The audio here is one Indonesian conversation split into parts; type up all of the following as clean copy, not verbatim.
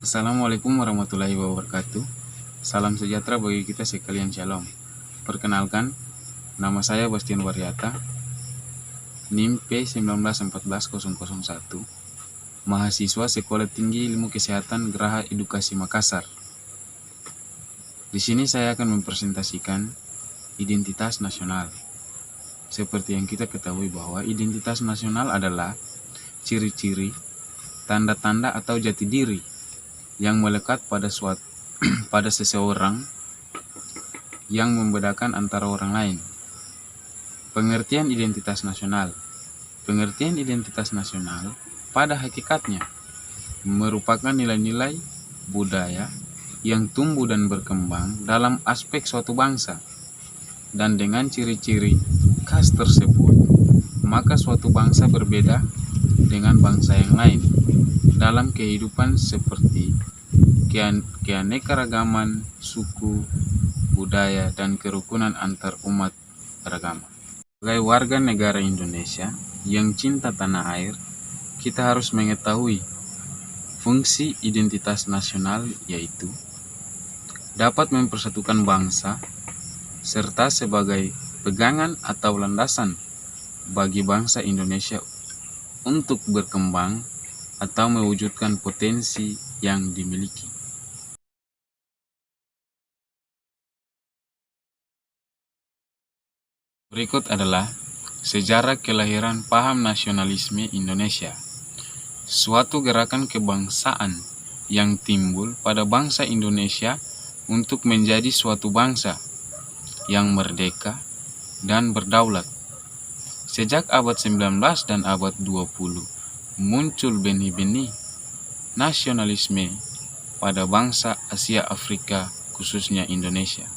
Assalamualaikum warahmatullahi wabarakatuh. Salam sejahtera bagi kita sekalian, shalom. Perkenalkan, nama saya Bastian Waryata, NIM P1914001, mahasiswa Sekolah Tinggi Ilmu Kesehatan Geraha Edukasi Makassar. Di sini saya akan mempresentasikan identitas nasional. Seperti yang kita ketahui bahwa identitas nasional adalah ciri-ciri, tanda-tanda atau jati diri yang melekat pada seseorang yang membedakan antara orang lain. Pengertian identitas nasional. Pengertian identitas nasional pada hakikatnya merupakan nilai-nilai budaya yang tumbuh dan berkembang dalam aspek suatu bangsa. Dan dengan ciri-ciri khas tersebut, maka suatu bangsa berbeda dengan bangsa yang lain dalam kehidupan seperti keanekaragaman suku, budaya, dan kerukunan antar umat beragama. Sebagai warga negara Indonesia yang cinta tanah air, kita harus mengetahui fungsi identitas nasional, yaitu dapat mempersatukan bangsa serta sebagai pegangan atau landasan bagi bangsa Indonesia untuk berkembang atau mewujudkan potensi yang dimiliki. Berikut adalah sejarah kelahiran paham nasionalisme Indonesia, suatu gerakan kebangsaan yang timbul pada bangsa Indonesia untuk menjadi suatu bangsa yang merdeka dan berdaulat. Sejak abad 19 dan abad 20, muncul benih-benih nasionalisme pada bangsa Asia Afrika, khususnya Indonesia.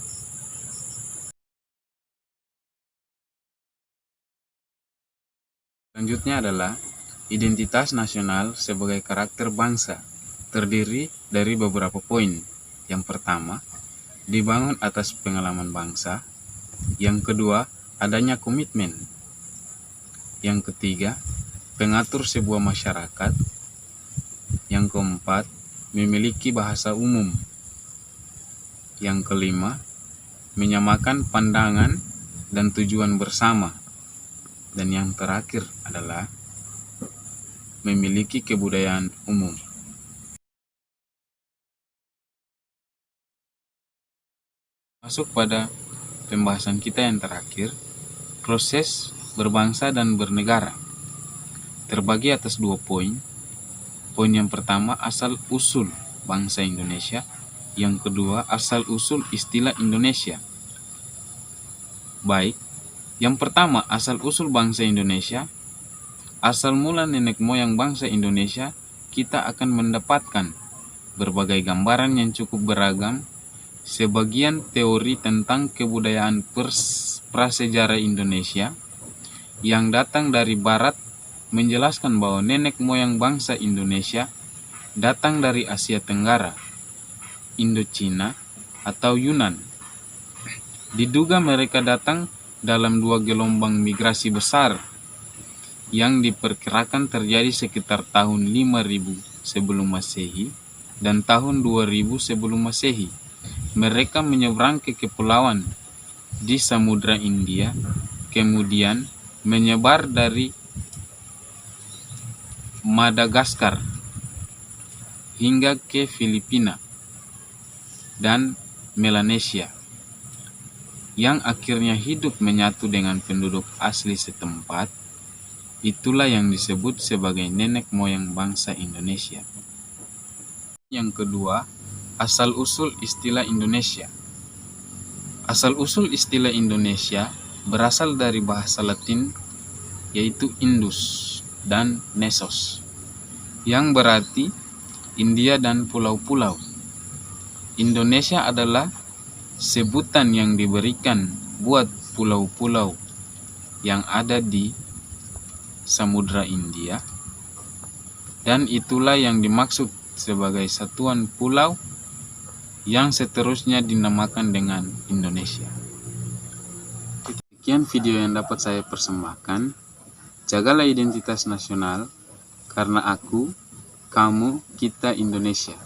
Selanjutnya adalah identitas nasional sebagai karakter bangsa, terdiri dari beberapa poin. Yang pertama, dibangun atas pengalaman bangsa. Yang kedua, adanya komitmen. Yang ketiga, pengatur sebuah masyarakat. Yang keempat, memiliki bahasa umum. Yang kelima, menyamakan pandangan dan tujuan bersama. Dan yang terakhir adalah memiliki kebudayaan umum. Masuk pada pembahasan kita yang terakhir, proses berbangsa dan bernegara. Terbagi atas 2 poin. Poin yang pertama, asal-usul bangsa Indonesia. Yang kedua, asal-usul istilah Indonesia. Baik, yang pertama, asal-usul bangsa Indonesia. Asal mula nenek moyang bangsa Indonesia, kita akan mendapatkan berbagai gambaran yang cukup beragam. Sebagian teori tentang kebudayaan prasejarah Indonesia yang datang dari barat menjelaskan bahwa nenek moyang bangsa Indonesia datang dari Asia Tenggara, Indochina, atau Yunan. Diduga mereka datang dalam 2 gelombang migrasi besar yang diperkirakan terjadi sekitar tahun 5000 sebelum Masehi dan tahun 2000 sebelum Masehi. Mereka menyeberang ke kepulauan di Samudra India, kemudian menyebar dari Madagaskar hingga ke Filipina dan Melanesia, yang akhirnya hidup menyatu dengan penduduk asli setempat. Itulah yang disebut sebagai nenek moyang bangsa Indonesia. Yang kedua, asal-usul istilah Indonesia. Asal-usul istilah Indonesia berasal dari bahasa Latin, yaitu Indus dan Nesos, yang berarti India dan pulau-pulau. Indonesia adalah sebutan yang diberikan buat pulau-pulau yang ada di Samudra India, dan itulah yang dimaksud sebagai satuan pulau yang seterusnya dinamakan dengan Indonesia. Sekian video yang dapat saya persembahkan. Jagalah identitas nasional, karena aku, kamu, kita Indonesia.